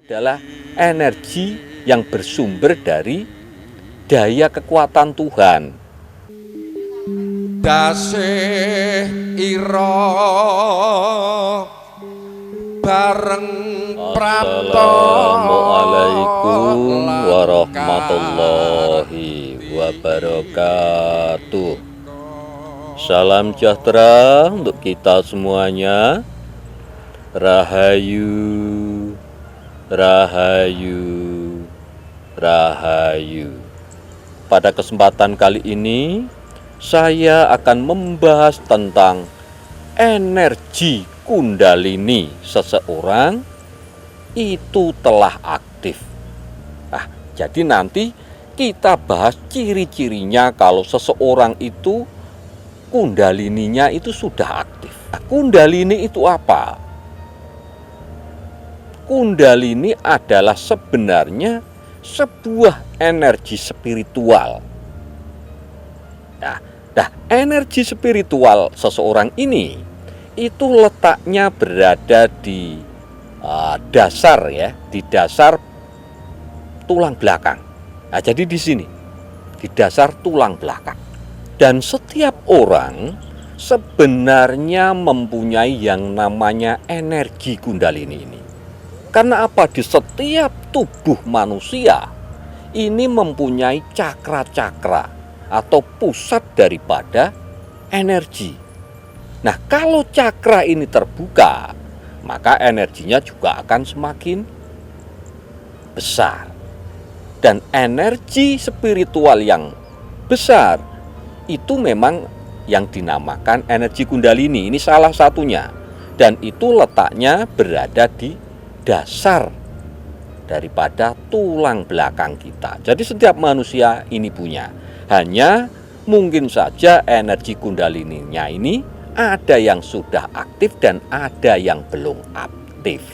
adalah energi yang bersumber dari daya kekuatan Tuhan. Dasih ira bareng prapta. Assalamualaikum warahmatullahi wabarakatuh. Salam sejahtera untuk kita semuanya. Rahayu, rahayu, rahayu. Pada kesempatan kali ini saya akan membahas tentang energi kundalini seseorang itu telah aktif. Jadi nanti kita bahas ciri-cirinya kalau seseorang itu kundalininya itu sudah aktif. Kundalini itu apa? Kundalini adalah sebenarnya sebuah energi spiritual. Nah, energi spiritual seseorang ini itu letaknya berada di dasar ya, di dasar tulang belakang. Nah, jadi di sini, di dasar tulang belakang. Dan setiap orang sebenarnya mempunyai yang namanya energi kundalini ini. Karena apa? Di setiap tubuh manusia ini mempunyai cakra-cakra atau pusat daripada energi. Nah, kalau cakra ini terbuka, maka energinya juga akan semakin besar. Dan energi spiritual yang besar itu memang yang dinamakan energi kundalini. Ini salah satunya. Dan itu letaknya berada di dasar daripada tulang belakang kita. Jadi setiap manusia ini punya. Hanya mungkin saja energi kundalininya ini ada yang sudah aktif dan ada yang belum aktif.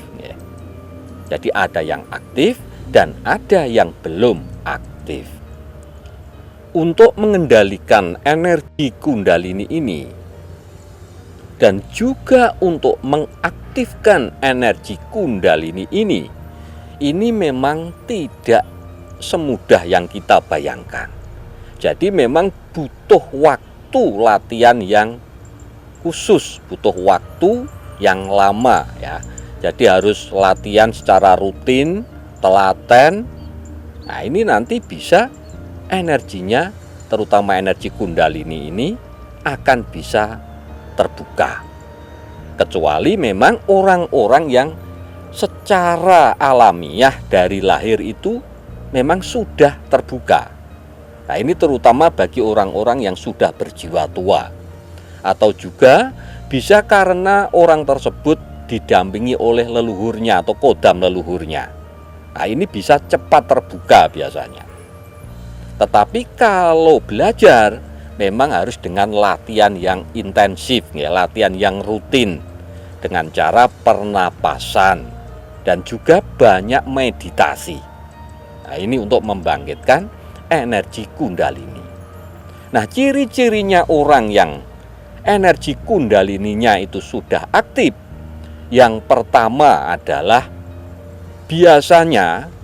Jadi ada yang aktif dan ada yang belum aktif. Untuk mengendalikan energi kundalini ini dan juga untuk mengaktifkan energi kundalini ini memang tidak semudah yang kita bayangkan. Jadi memang butuh waktu latihan yang khusus, butuh waktu yang lama ya. Jadi harus latihan secara rutin, telaten. Nah, ini nanti bisa energinya, terutama energi kundalini ini akan bisa terbuka. Kecuali memang orang-orang yang secara alamiah dari lahir itu memang sudah terbuka. Nah, ini terutama bagi orang-orang yang sudah berjiwa tua. Atau juga bisa karena orang tersebut didampingi oleh leluhurnya atau kodam leluhurnya. Nah, ini bisa cepat terbuka biasanya. Tetapi kalau belajar memang harus dengan latihan yang intensif, ya, latihan yang rutin dengan cara pernapasan dan juga banyak meditasi. Nah, ini untuk membangkitkan energi kundalini. Nah, ciri-cirinya orang yang energi kundalininya itu sudah aktif. Yang pertama adalah biasanya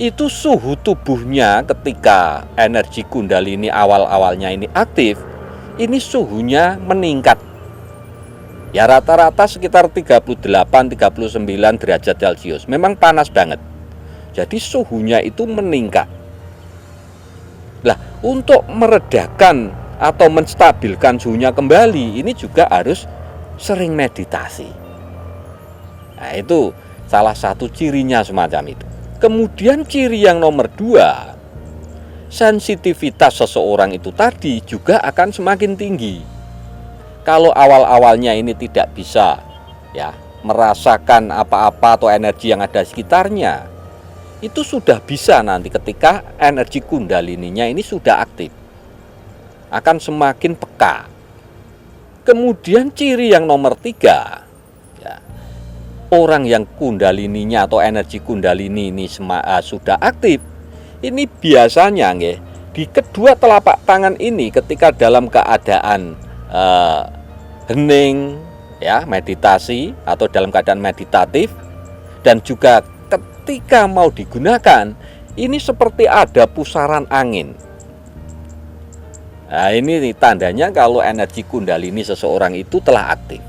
itu suhu tubuhnya ketika energi kundalini awal-awalnya ini aktif, ini suhunya meningkat. Ya rata-rata sekitar 38-39 derajat Celcius. Memang panas banget. Jadi suhunya itu meningkat. Nah, untuk meredakan atau menstabilkan suhunya kembali, ini juga harus sering meditasi. Nah, itu salah satu cirinya semacam itu. Kemudian ciri yang nomor 2, sensitivitas seseorang itu tadi juga akan semakin tinggi. Kalau awal-awalnya ini tidak bisa ya merasakan apa-apa atau energi yang ada di sekitarnya, itu sudah bisa nanti ketika energi kundalininya ini sudah aktif, akan semakin peka. Kemudian ciri yang nomor 3, ya, orang yang kundalininya atau energi kundalini ini sudah aktif, ini biasanya di kedua telapak tangan ini ketika dalam keadaan hening ya, meditasi atau dalam keadaan meditatif, dan juga ketika mau digunakan, ini seperti ada pusaran angin. Nah, ini nih tandanya kalau energi kundalini seseorang itu telah aktif.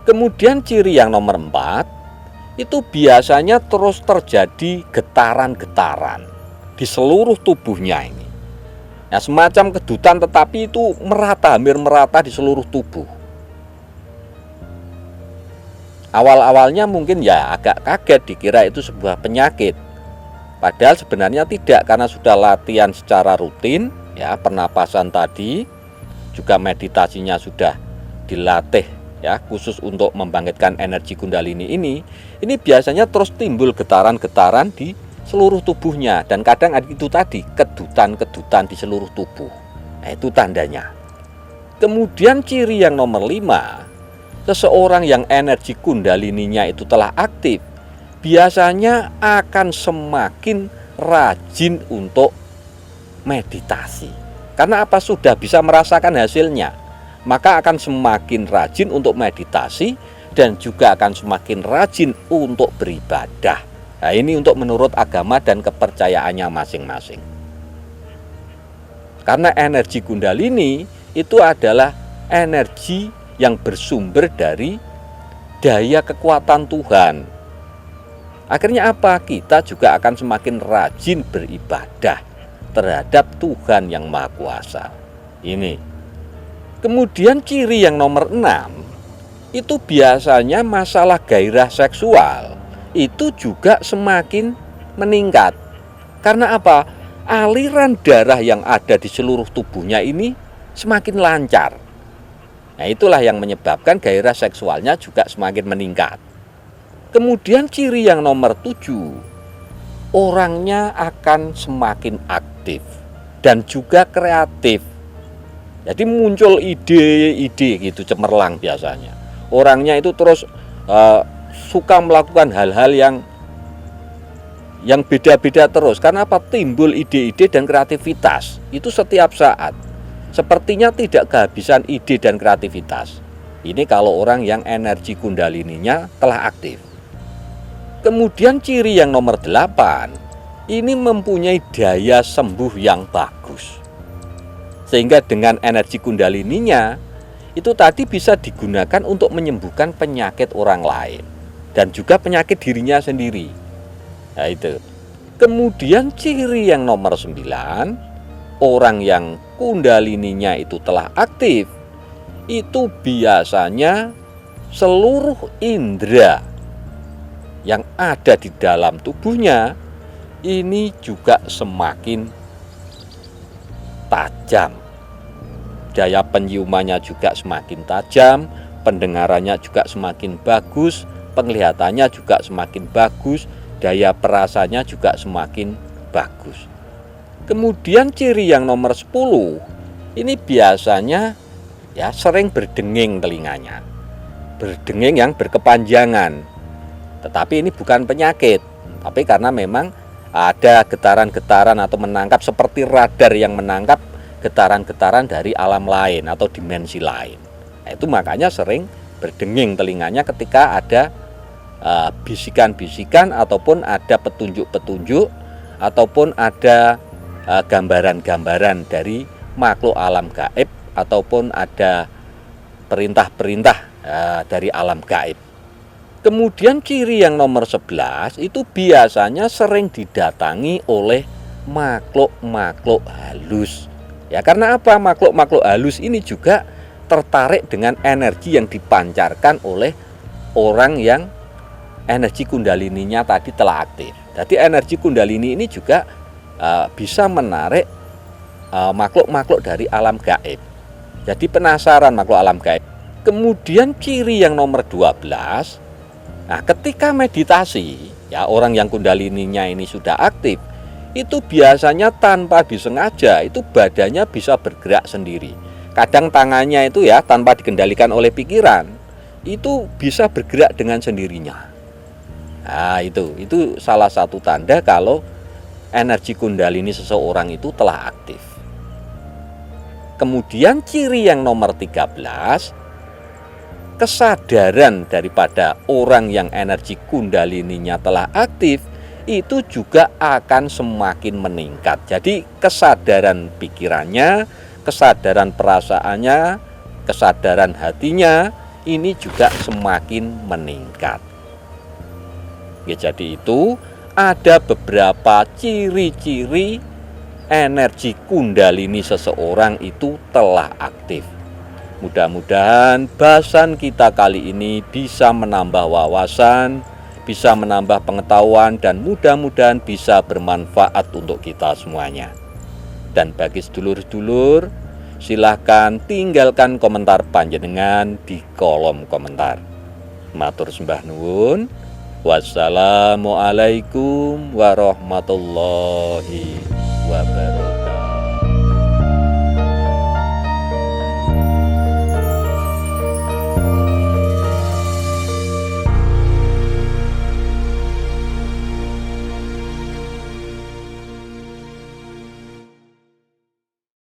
Kemudian ciri yang nomor 4, itu biasanya terus terjadi getaran-getaran di seluruh tubuhnya ini. Nah, semacam kedutan tetapi itu merata, hampir merata di seluruh tubuh. Awal-awalnya mungkin ya agak kaget, dikira itu sebuah penyakit. Padahal sebenarnya tidak, karena sudah latihan secara rutin, ya, pernapasan tadi, juga meditasinya sudah dilatih, ya, khusus untuk membangkitkan energi kundalini ini biasanya terus timbul getaran-getaran di seluruh tubuhnya, dan kadang itu tadi kedutan-kedutan di seluruh tubuh. Nah, itu tandanya. Kemudian ciri yang nomor 5, seseorang yang energi kundalininya itu telah aktif, biasanya akan semakin rajin untuk meditasi. Karena apa? Sudah bisa merasakan hasilnya, maka akan semakin rajin untuk meditasi dan juga akan semakin rajin untuk beribadah. Nah, ini untuk menurut agama dan kepercayaannya masing-masing. Karena energi kundalini itu adalah energi yang bersumber dari daya kekuatan Tuhan. Akhirnya apa? Kita juga akan semakin rajin beribadah terhadap Tuhan yang Maha Kuasa. Ini. Kemudian ciri yang nomor 6, itu biasanya masalah gairah seksual itu juga semakin meningkat. Karena apa? Aliran darah yang ada di seluruh tubuhnya ini semakin lancar. Nah, itulah yang menyebabkan gairah seksualnya juga semakin meningkat. Kemudian ciri yang nomor 7, orangnya akan semakin aktif dan juga kreatif. Jadi muncul ide-ide gitu cemerlang biasanya. Orangnya itu terus suka melakukan hal-hal yang beda-beda terus. Karena apa? Timbul ide-ide dan kreativitas itu setiap saat. Sepertinya tidak kehabisan ide dan kreativitas. Ini kalau orang yang energi kundalininya telah aktif. Kemudian ciri yang nomor 8, ini mempunyai daya sembuh yang bagus. Sehingga dengan energi kundalininya itu tadi bisa digunakan untuk menyembuhkan penyakit orang lain dan juga penyakit dirinya sendiri. Nah, itu. Kemudian ciri yang nomor 9, orang yang kundalininya itu telah aktif, itu biasanya seluruh indera yang ada di dalam tubuhnya ini juga semakin tajam. Daya penciumannya juga semakin tajam, pendengarannya juga semakin bagus, penglihatannya juga semakin bagus, daya perasanya juga semakin bagus. Kemudian ciri yang nomor 10, ini biasanya ya sering berdenging telinganya. Berdenging yang berkepanjangan. Tetapi ini bukan penyakit, tapi karena memang ada getaran-getaran atau menangkap seperti radar yang menangkap getaran-getaran dari alam lain atau dimensi lain. Nah, itu makanya sering berdenging telinganya ketika ada bisikan-bisikan ataupun ada petunjuk-petunjuk ataupun ada gambaran-gambaran dari makhluk alam gaib ataupun ada perintah-perintah dari alam gaib. Kemudian ciri yang nomor 11 itu biasanya sering didatangi oleh makhluk-makhluk halus. Ya, karena apa? Makhluk-makhluk halus ini juga tertarik dengan energi yang dipancarkan oleh orang yang energi kundalininya tadi telah aktif. Jadi energi kundalini ini juga bisa menarik makhluk-makhluk dari alam gaib. Jadi penasaran makhluk alam gaib. Kemudian ciri yang nomor 12, nah, ketika meditasi, ya orang yang kundalininya ini sudah aktif, itu biasanya tanpa disengaja itu badannya bisa bergerak sendiri. Kadang tangannya itu ya tanpa dikendalikan oleh pikiran, itu bisa bergerak dengan sendirinya. Nah, itu salah satu tanda kalau energi kundalini seseorang itu telah aktif. Kemudian ciri yang nomor 13, kesadaran daripada orang yang energi kundalininya telah aktif itu juga akan semakin meningkat. Jadi kesadaran pikirannya, kesadaran perasaannya, kesadaran hatinya ini juga semakin meningkat. Ya, jadi itu ada beberapa ciri-ciri energi kundalini seseorang itu telah aktif. Mudah-mudahan bahasan kita kali ini bisa menambah wawasan, bisa menambah pengetahuan, dan mudah-mudahan bisa bermanfaat untuk kita semuanya. Dan bagi sedulur-sedulur, silahkan tinggalkan komentar panjenengan di kolom komentar. Matur sembah nuwun. Wassalamualaikum warahmatullahi wabarakatuh.